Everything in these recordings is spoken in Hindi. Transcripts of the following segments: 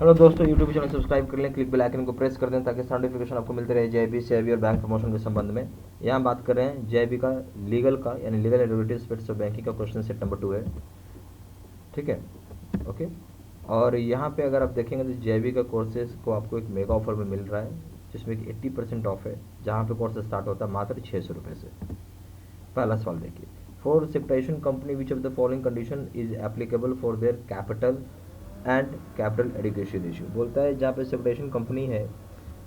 हेलो दोस्तों, यूट्यूब चैनल सब्सक्राइब कर लें, क्लिक बेल आइकन को प्रेस कर दें ताकि नोटिफिकेशन आपको मिलते रहे जेआईबी, सीआईबी और बैंक प्रमोशन के संबंध में। यहाँ बात कर रहे हैं जेआईबी का लीगल का, यानी legal and aspects of banking का क्वेश्चन सेट नंबर 2 है। ठीक है, ओके। और यहाँ पे अगर आप देखेंगे तो जेआईबी का कोर्सेज को आपको एक मेगा ऑफर में मिल रहा है जिसमें कि 80% ऑफ है, जहाँ पे कोर्स स्टार्ट होता है मात्र 600 रुपये से। पहला सवाल देखिए, for securitization company which of the following condition is applicable for their capital and capital adequacy ratio. बोलता है जहाँ पे सेक्टाइजेशन कंपनी है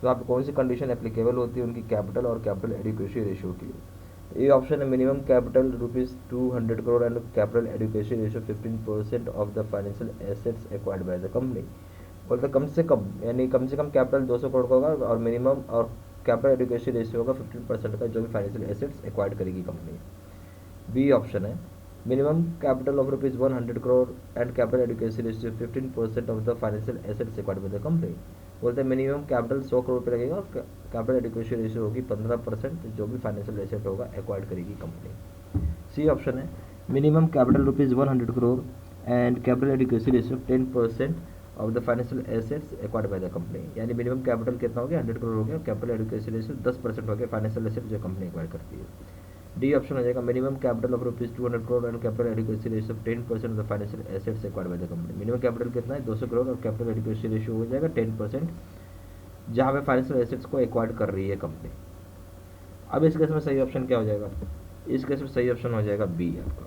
तो आप कौन सी कंडीशन एप्लीकेबल होती है उनकी कैपिटल और कैपिटल एडिक्वेसी रेशियो के लिए। ये ऑप्शन है minimum capital ₹200 crore and capital adequacy ratio 15% of the financial assets acquired by the company. बोलते कम से कम, यानी कम से कम कैपिटल 200 करोड़ का होगा और मिनिमम और कैपिटल एडिक्वेसी रेशियो होगा 15% का, जो भी फाइनेंशियल एसेट्स एक्वायर्ड करेगी कंपनी। बी ऑप्शन है minimum capital of ₹100 crore and capital adequacy ratio 15% of the financial assets acquired by the company. बोलते हैं मिनिमम कैपिटल 100 करोड़ पे लगेगा और कैपिटल एडिक्वेसी रेशियो होगी 15%, जो भी फाइनेंशियल एसेट होगा एक्वायर्ड करेगी कंपनी। सी ऑप्शन है minimum capital ₹100 crore and capital adequacy ratio 10% of the financial assets acquired by the company, यानी मिनिमम कैपिटल कितना हो गया 100 करोड़ हो गया, कैपिटल एडिक्वेसी रेशियो 10% हो गया फाइनेंशियल एसेट जो कंपनी एक्वायर करती है। डी ऑप्शन हो जाएगा minimum capital of ₹200 crore and capital adequacy ratio 10% of the financial assets acquired by the company. Minimum capital कितना है 200 करोड़ और कैपिटल एडिक्वेसी रेशियो हो जाएगा 10%, जहाँ पे फाइनेंशियल एसेट्स को एक्वायर्ड कर रही है कंपनी। अब इस केस में सही ऑप्शन क्या हो जाएगा? इस केस में सही ऑप्शन हो जाएगा बी आपका,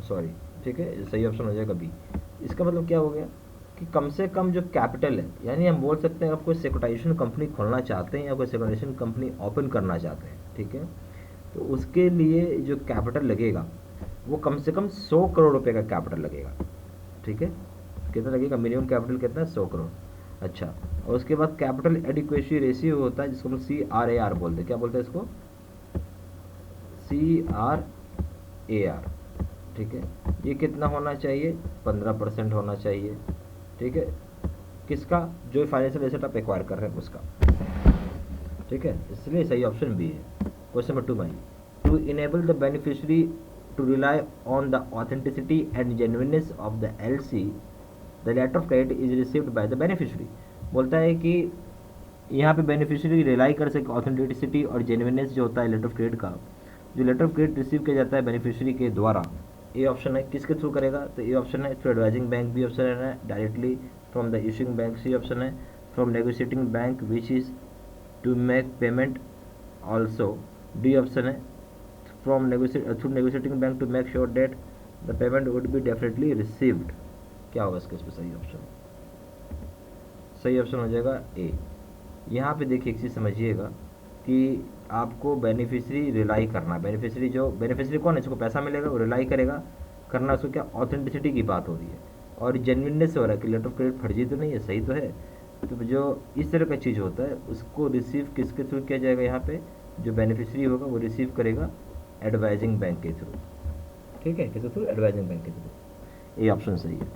सॉरी, ठीक है, सही ऑप्शन हो जाएगा बी। इसका मतलब क्या हो गया कि कम से कम जो कैपिटल है, यानी हम बोल सकते हैं आप कोई सिक्योरिटाइजेशन कंपनी खोलना चाहते हैं या कोई सिक्योरिटाइजेशन कंपनी ओपन करना चाहते हैं, ठीक है, तो उसके लिए जो कैपिटल लगेगा वो कम से कम 100 करोड़ रुपए का कैपिटल लगेगा। ठीक है, कितना लगेगा? मिनिमम कैपिटल कितना है? 100 करोड़। अच्छा, और उसके बाद कैपिटल एडिक्वेसी रेशियो होता है जिसको हम CRAR बोलते हैं। क्या बोलते हैं इसको? CRAR। ठीक है, ये कितना होना चाहिए? 15% होना चाहिए। ठीक है, किसका? जो फाइनेंशियल एसेट आप एक्वायर कर रहे हैं उसका। ठीक है, इसलिए सही ऑप्शन बी है। क्वेश्चन नंबर 2 भाई, to enable the beneficiary to rely on the authenticity and genuineness of the LC, the letter of credit is received by the beneficiary. बोलता है कि यहाँ पे बेनिफिशियरी रिलाई कर सके ऑथेंटिसिटी और जेन्युइननेस जो होता है लेटर ऑफ क्रेडिट का, जो लेटर ऑफ क्रेडिट रिसीव किया जाता है बेनिफिशियरी के द्वारा। ए ऑप्शन है किसके थ्रू करेगा? तो ए ऑप्शन है through advising bank, B option है directly from the issuing bank, C option है from negotiating bank which is to make payment also, D option है from through negotiating bank to make sure that the payment would be definitely received. क्या होगा इसका? इसमें सही ऑप्शन, सही ऑप्शन हो जाएगा ए। यहाँ पे देखिए एक चीज़ समझिएगा कि आपको बेनिफिशियरी रिलाई करना, बेनिफिशियरी जो बेनिफिशियरी कौन है, इसको पैसा मिलेगा, वो रिलाई करेगा, करना उसको क्या? ऑथेंटिसिटी की बात हो रही है और जेन्युइननेस हो रहा है कि लेटर ऑफ क्रेडिट फर्जी तो नहीं है, सही तो है। तो जो इस तरह का चीज़ होता है उसको रिसीव किसके थ्रू किया जाएगा? यहाँ पे जो बेनिफिशियरी होगा वो रिसीव करेगा एडवाइजिंग बैंक के थ्रू। ठीक है, किसके थ्रू? एडवाइजिंग बैंक के थ्रू। ये ऑप्शन सही है।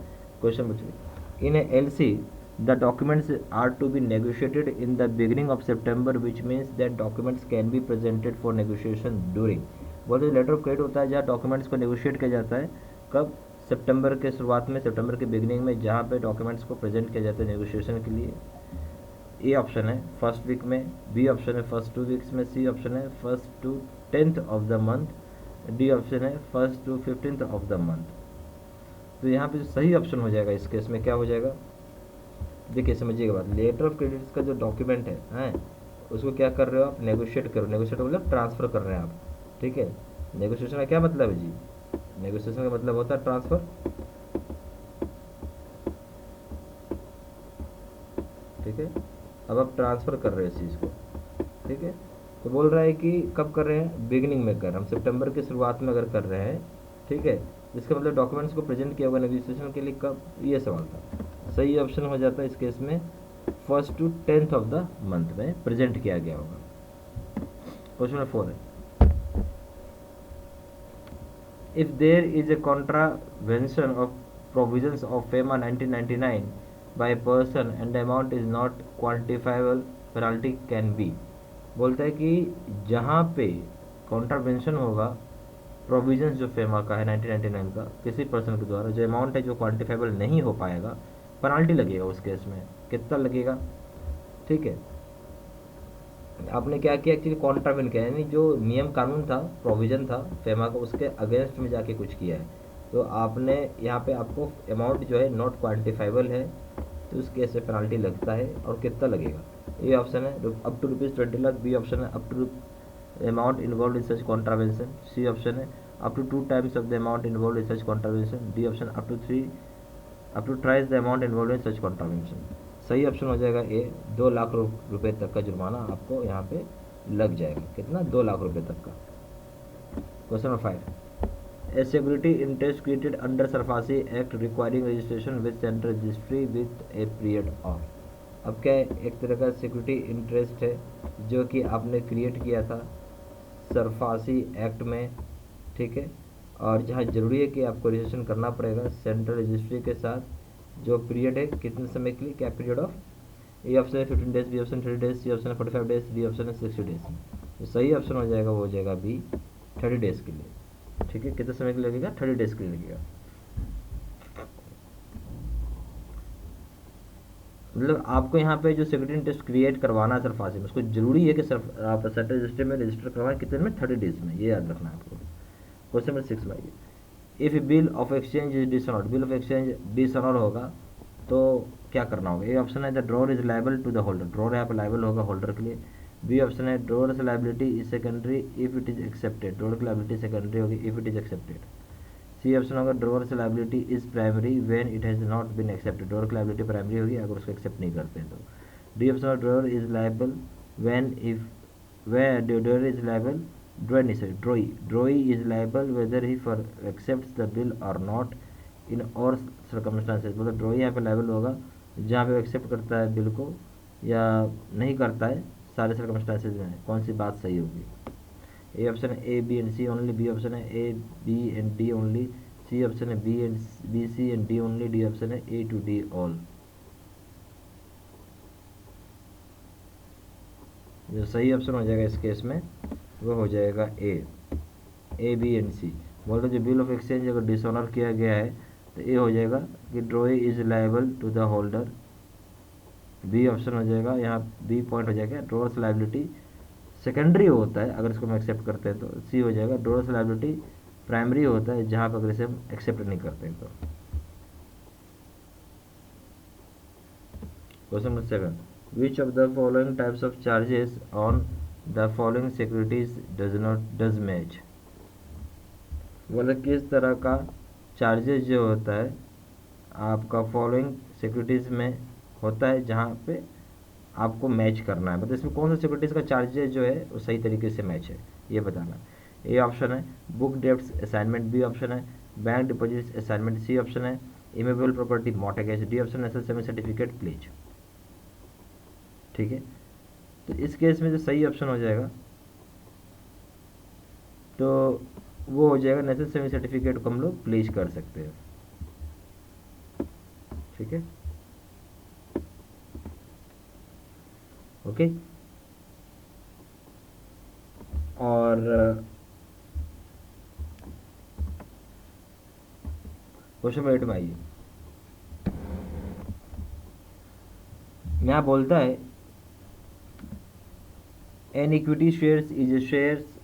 Question number 3, in A LC the documents are to be negotiated in the beginning of September, which means that documents can be presented for negotiation during। बोलते लेटर ऑफ क्रेडिट होता है जहाँ डॉक्यूमेंट्स को नेगोशिएट किया जाता है कब? सितंबर के शुरुआत में, सितंबर के बिगिनिंग में, जहाँ पे डॉक्यूमेंट्स को प्रेजेंट किया जाता है नेगोशिएशन के लिए। ए ऑप्शन है फर्स्ट वीक में, बी ऑप्शन है फर्स्ट 2 वीक्स में, सी ऑप्शन है first to 10th of the month, D option है first to 15th of the month. तो यहाँ पे जो सही ऑप्शन हो जाएगा इस केस में क्या हो जाएगा? देखिए समझिएगा बात, लेटर ऑफ क्रेडिट का जो डॉक्यूमेंट है हैं उसको क्या कर रहे हो आप? नेगोशिएट करो। नेगोशिएट मतलब ट्रांसफ़र कर रहे हैं आप। ठीक है, नेगोशिएशन का क्या मतलब है जी? नेगोशिएशन का मतलब होता है ट्रांसफ़र। ठीक है, अब आप ट्रांसफ़र कर रहे हैं इस चीज़ को। ठीक है, तो बोल रहा है कि कब कर रहे हैं? बिगिनिंग में कर रहे हैं, हम सितंबर की शुरुआत में अगर कर रहे हैं, ठीक है, इसका मतलब डॉक्यूमेंट्स को प्रेजेंट किया होगा नेगोशिएशन के लिए कब? ये सवाल था। सही ऑप्शन हो जाता है इस केस में first to 10th of the month में प्रेजेंट किया गया होगा। क्वेश्चन नंबर 4 है, if there is a contravention of provisions of FEMA 1999 by person and amount is not quantifiable, penalty can be. बोलता है कि जहाँ पे कॉन्ट्रावेंशन होगा प्रोविजन जो फेमा का है 1999 का, किसी पर्सन के द्वारा जो अमाउंट है जो क्वान्टिफाइबल नहीं हो पाएगा, पेनाल्टी लगेगा उस केस में। कितना लगेगा? ठीक है, आपने क्या किया, एक्चुअली कॉन्ट्रावेंट किया, यानी जो नियम कानून था, प्रोविजन था फेमा का, उसके अगेंस्ट में जाके कुछ किया है। तो आपने यहाँ पे आपको अमाउंट जो है नॉट क्वान्टिफाइबल है, तो उस केस में पेनाल्टी लगता है। और कितना लगेगा? ए ऑप्शन है up to ₹20 lakh, B option है up to amount involve in such contravention, C option है up to 2 times of the amount involve in such contravention, D option up to thrice the amount involve in such contravention. सही ऑप्शन हो जाएगा ए, 2 लाख रुपए तक का जुर्माना आपको यहाँ पे लग जाएगा। कितना? 2 लाख रुपए तक का। Question number 5, A security interest created under SARFAESI act requiring registration with central registry with a period of. अब क्या है, एक तरह का सिक्योरिटी इंटरेस्ट है जो कि आपने क्रिएट किया था सरफासी एक्ट में, ठीक है, और जहाँ ज़रूरी है कि आपको रजिस्ट्रेशन करना पड़ेगा सेंट्रल रजिस्ट्री के साथ, जो पीरियड है कितने समय के लिए, क्या पीरियड ऑफ। ए ऑप्शन है 15 days, B option 30 days, C option है 45 days, डी ऑप्शन है 60 days। तो सही ऑप्शन हो जाएगा, वो हो जाएगा बी, 30 days के लिए। ठीक है, कितने समय के लिए लगेगा? 30 days के लिए लगेगा। मतलब आपको यहाँ पे जो सिक्योरिटी इंटरेस्ट क्रिएट करवाना है सरफासी में, उसको जरूरी है कि आप सेंट्रल रजिस्ट्री में रजिस्टर करवाएं, कितने में? 30 days में। ये याद रखना है आपको। क्वेश्चन नंबर 6 में, if bill of exchange is dishonoured, bill of exchange dishonour होगा तो क्या करना होगा? ए ऑप्शन है the drawer is liable to the holder, drawer यहाँ पे लायबल होगा होल्डर के लिए। बी ऑप्शन है drawer's liability is secondary if it is accepted, drawer की लायबिलिटी सेकेंडरी होगी if it is accepted. C option होगा drawer's liability is primary when it has not been accepted, drawer की लायबिलिटी प्राइमरी होगी अगर उसको एक्सेप्ट नहीं करते हैं तो। डी ऑप्शन है drawer is liable when if where the drawer is liable, drawee is liable whether he for accepts the bill or not in all circumstances। मतलब ड्रॉई यहाँ पे लाइबल होगा जहाँ पे एक्सेप्ट करता है बिल को या नहीं करता है, सारे सर्कमस्टांसेज में कौन सी बात सही होगी? ए ऑप्शन है A B and C only, B option है A B and D only, C option है B C and D only, D option है ए टू डी ऑल। जो सही ऑप्शन हो जाएगा इस केस में वो हो जाएगा ए बी एंड सी। बोलते जो बिल ऑफ एक्सचेंज अगर डिसऑनर किया गया है तो ए हो जाएगा कि drawee is liable to the holder, B option हो जाएगा, यहाँ बी पॉइंट हो जाएगा ड्रॉर्स लायबिलिटी सेकेंडरी होता है अगर इसको हम एक्सेप्ट करते हैं तो। सी हो जाएगा ड्रॉर्स लायबिलिटी प्राइमरी होता है जहाँ पर अगर इसे हम एक्सेप्ट नहीं करते हैं तो। Question number 7, which of the following types of charges on the following securities does match। बोले किस तरह का चार्जेस जो होता है आपका फॉलोइंग सिक्योरिटीज़ में होता है जहाँ पे आपको मैच करना है, मतलब इसमें कौन सा सिक्योरिटीज़ का चार्जेस जो है वो सही तरीके से मैच है ये बताना। ए ऑप्शन है book debts assignment, B option है bank deposit assignment, C option है immovable property mortgage, D option है सेमी सर्टिफिकेट प्लेज। ठीक है, तो इस केस में जो सही ऑप्शन हो जाएगा तो वो हो जाएगा नेसेसरी सेमी सर्टिफिकेट को हम लोग प्लेज कर सकते हैं। ठीक है, ओके। और क्वेश्चन नंबर 8 में आइए, यहाँ बोलता है an equity shares is a shares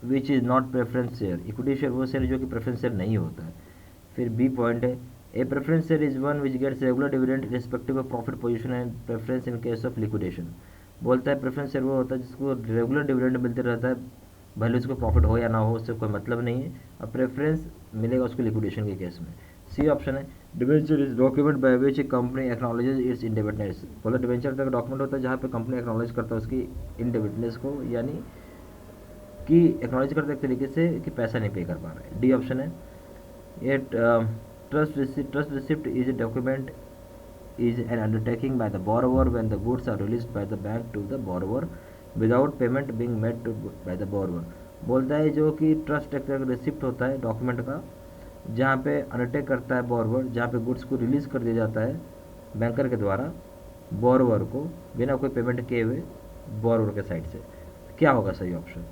which is not preference share, equity share वो शेयर जो कि प्रेफरेंस शेयर नहीं होता है। फिर बी पॉइंट है A preference share is one which gets regular dividend respective of profit position and preference in case of liquidation. बोलता है प्रेफरेंस शेयर वो होता है जिसको रेगुलर डिविडेंड मिलते रहता है, भले उसको प्रॉफिट हो या ना हो उससे कोई मतलब नहीं है, और प्रेफरेंस मिलेगा उसको लिक्विडेशन के केस में। सी ऑप्शन है debenture is document by which A company acknowledges it's independence, बोला डिवेंचर का डॉक्यूमेंट होता है जहाँ पे कंपनी एक्नॉलेज करता है उसकी इंडिपेंडेंस को, यानी कि एक्नॉलेज करता है एक तरीके से कि पैसा नहीं पे कर पा रहा है। डी ऑप्शन है ये trust receipt is a document is an undertaking by the borrower when the goods are released by the bank to the borrower without payment being made to by the borrower। बोलता है जो कि ट्रस्ट एक तरह का रिसिप्ट होता है डॉक्यूमेंट का जहाँ पे अंडरटेक करता है बोरोवर, जहाँ पे गुड्स को रिलीज़ कर दिया जाता है बैंकर के द्वारा बोरोवर को बिना कोई पेमेंट किए हुए बोरोवर के साइड से। क्या होगा सही ऑप्शन?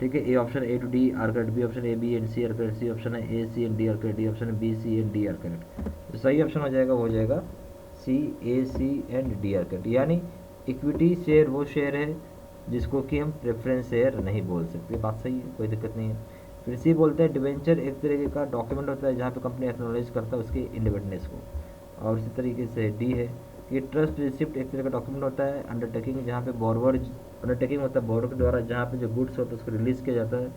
ठीक है। A option A to D are correct, B option A B and C are correct, C option है A C and D are correct, D option है B C and D are correct. तो सही ऑप्शन हो जाएगा, वो हो जाएगा C A C and D are correct. यानी इक्विटी शेयर वो शेयर है जिसको कि हम प्रेफरेंस शेयर नहीं बोल सकते। बात सही है, कोई दिक्कत नहीं है। फिर सी बोलते हैं डिवेंचर एक तरीके का डॉक्यूमेंट होता है जहाँ पे कंपनी एक्नॉलेज करता है उसकी इंडिपेंडेंस को। और इसी तरीके से डी है कि ट्रस्ट रिसिप्ट एक तरह का डॉक्यूमेंट होता है अंडरटेकिंग जहाँ पे बोरवर अंडरटेकिंग होता है बोरवर के द्वारा, जहाँ पे जो गुड्स होता है उसको रिलीज़ किया जाता है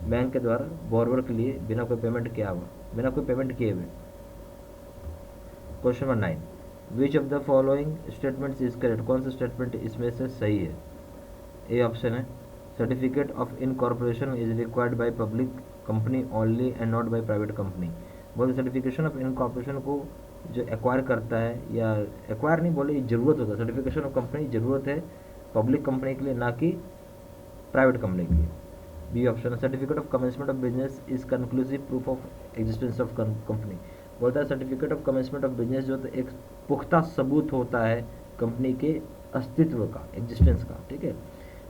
बैंक के द्वारा बोरवर के लिए बिना कोई पेमेंट किया हुआ, बिना कोई पेमेंट किए हुए। Question number 9, which of the following statements is correct, कौन सा स्टेटमेंट इसमें से सही है। ए ऑप्शन है certificate of incorporation is required by public company only and not by private company. बोले सर्टिफिकेशन ऑफ इनकॉर्पोरेशन को जो एक्वायर करता है, या एक्वायर नहीं बोले, जरूरत होता है, सर्टिफिकेशन ऑफ कंपनी जरूरत है पब्लिक कंपनी के लिए ना कि प्राइवेट कंपनी के लिए। बी ऑप्शन है certificate of commencement of business is conclusive proof of existence of company. बोलता है certificate of commencement of business जो तो एक पुख्ता सबूत होता है कंपनी के अस्तित्व का, एग्जिस्टेंस का। ठीक है।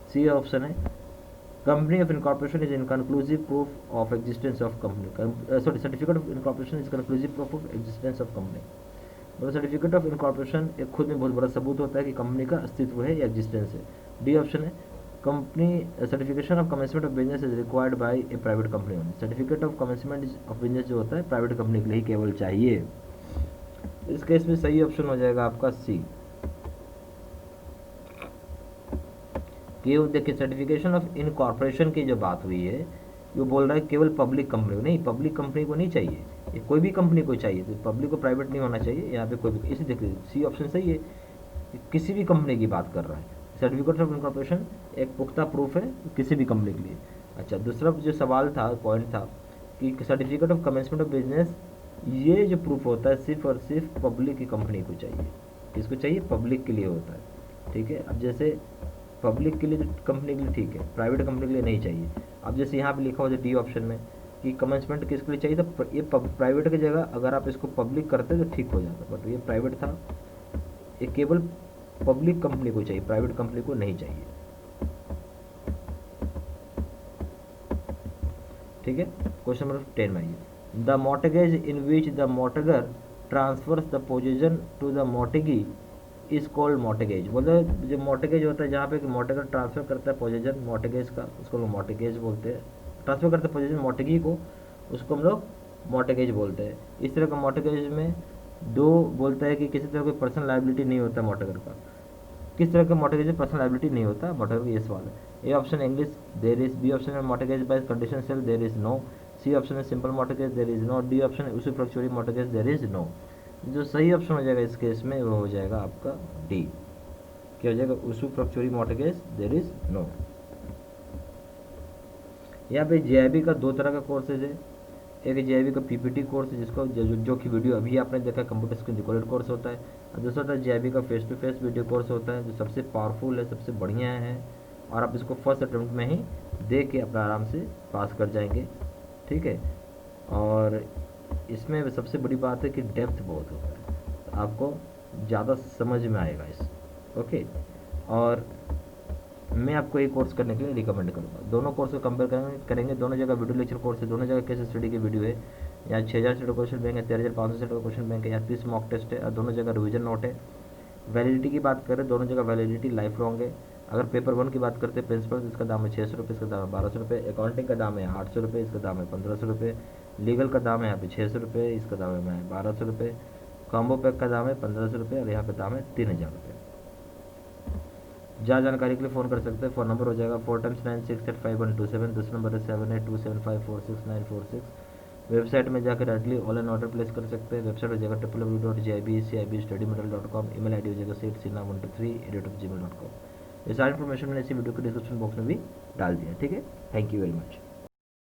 सी ऑप्शन है company of incorporation is inconclusive proof of existence of company, sorry certificate of incorporation is conclusive proof of existence of company. मतलब सर्टिफिकेट ऑफ इनकॉर्पोरेशन एक खुद में बहुत बड़ा सबूत होता है कि कंपनी का अस्तित्व है या एग्जिस्टेंस है। डी ऑप्शन है company certification of commencement of business is required by A private company only. Certificate of commencement of business जो होता है प्राइवेट कंपनी के लिए ही केवल चाहिए। इस केस में सही ऑप्शन हो जाएगा आपका सी। केवल देखिए सर्टिफिकेशन ऑफ इनकॉर्पोरेशन की जो बात हुई है वो बोल रहा है केवल पब्लिक कंपनी को, नहीं पब्लिक कंपनी को नहीं चाहिए, ये कोई भी कंपनी को चाहिए, तो पब्लिक को प्राइवेट नहीं होना चाहिए यहाँ पे कोई भी। इसी देखिए सी ऑप्शन सही है, किसी भी कंपनी की बात कर रहा है। सर्टिफिकेट ऑफ इनकॉर्पोरेशन एक पुख्ता प्रूफ है किसी भी कंपनी के लिए। अच्छा, दूसरा जो सवाल था, पॉइंट था कि certificate of commencement of business ये जो प्रूफ होता है सिर्फ और सिर्फ पब्लिक की कंपनी को चाहिए। किसको चाहिए? पब्लिक के लिए होता है। ठीक है। अब जैसे पब्लिक के लिए कंपनी के लिए ठीक है, प्राइवेट कंपनी के लिए नहीं चाहिए। अब जैसे यहाँ पे लिखा हुआ है डी ऑप्शन में कि कमेंसमेंट किसके लिए चाहिए, तो ये प्राइवेट की जगह अगर आप इसको पब्लिक करते तो ठीक हो जाता, बट ये प्राइवेट था, ये केवल पब्लिक कंपनी को चाहिए, प्राइवेट कंपनी को नहीं चाहिए। ठीक है। क्वेश्चन नंबर 10 में आइए। The mortgage in which the mortgagor transfers the position to the mortgagee is called mortgage. बोले जो मॉर्टगेज होता है जहाँ पे मॉर्टगर ट्रांसफर करता है पोजीशन मॉर्टगेज का, उसको लोग मॉर्टगेज बोलते हैं। ट्रांसफर करते हैं पोजीशन मॉर्टगी को, उसको हम लोग मॉर्टगेज बोलते हैं। इस तरह का मॉर्टगेज में दो बोलता है कि किसी तरह कोई पर्सनल लायबिलिटी नहीं होता मॉर्टगर का। किस तरह का मॉर्टगेज में पर्सनल लायबिलिटी नहीं होता मॉर्टगेज का, ये सवाल है। A option English there is, B option है mortgage by condition sale there is no, C option है simple mortgage there is no, D option है usufructuary mortgage there is no. जो सही ऑप्शन हो जाएगा इस केस में वो हो जाएगा आपका डी। क्या हो जाएगा? यूसुफ्रुक्चुअरी मॉर्टगेज देयर इज नो। यहाँ पे जेआईबी का दो तरह का कोर्सेज है। एक जेआईबी का पीपीटी कोर्स है जिसको जो कि वीडियो अभी आपने देखा कंप्यूटर स्क्रीन रिकॉर्डेड कोर्स होता है, और दूसरा होता है जेआईबी का face to face video course होता है जो सबसे पावरफुल है, सबसे बढ़िया है, और आप इसको फर्स्ट अटेम्प्ट में ही दे के अपना आराम से पास कर जाएंगे। ठीक है। और इसमें सबसे बड़ी बात है कि डेप्थ बहुत होता है, तो आपको ज़्यादा समझ में आएगा इस। ओके। और मैं आपको एक कोर्स करने के लिए रिकमेंड करूँगा। दोनों कोर्स को कंपेयर करेंगे। दोनों जगह वीडियो लेक्चर कोर्स है, दोनों जगह केस स्टडी की वीडियो है। यहाँ 6000 से क्वेश्चन बैंक है, 13500 से क्वेश्चन बैंक है, यहाँ 30 मॉक टेस्ट है, और दोनों जगह रिविजन नोट है। वैलिडिटी की बात करें, दोनों जगह वैलिडिटी लाइफ लॉन्ग है। अगर पेपर 1 की बात करते हैं प्रिंसिपल, इसका दाम है 600 रुपये, इसका दाम है 1200 रुपये। अकाउंटिंग का दाम है 800 रुपये, इसका दाम है 1500 रुपये। लीगल का दाम है यहाँ पे 600 रुपये, इसका दाम है 1200 रुपये। कॉम्बो पैक का दाम है 1500 रुपये, और यहाँ पे दाम है 3000 रुपये। ज़्यादा जानकारी के लिए फ़ोन कर सकते हैं। फ़ोन नंबर हो जाएगा 4 times 9685 दूसरा नंबर है 7827546946। वेबसाइट में जाकर डायरेक्टली ऑनलाइन ऑर्डर प्लेस कर सकते हैं। वेबसाइट हो जाएगा www.jibcibstudymaterial.com। ईमेल आईडी हो जाएगा seatsina123@gmail.com। ये सारी इन्फॉर्मेशन मैंने इसी वीडियो के डिस्क्रिप्शन बॉक्स में भी डाल दिया। ठीक है। Thank you very much.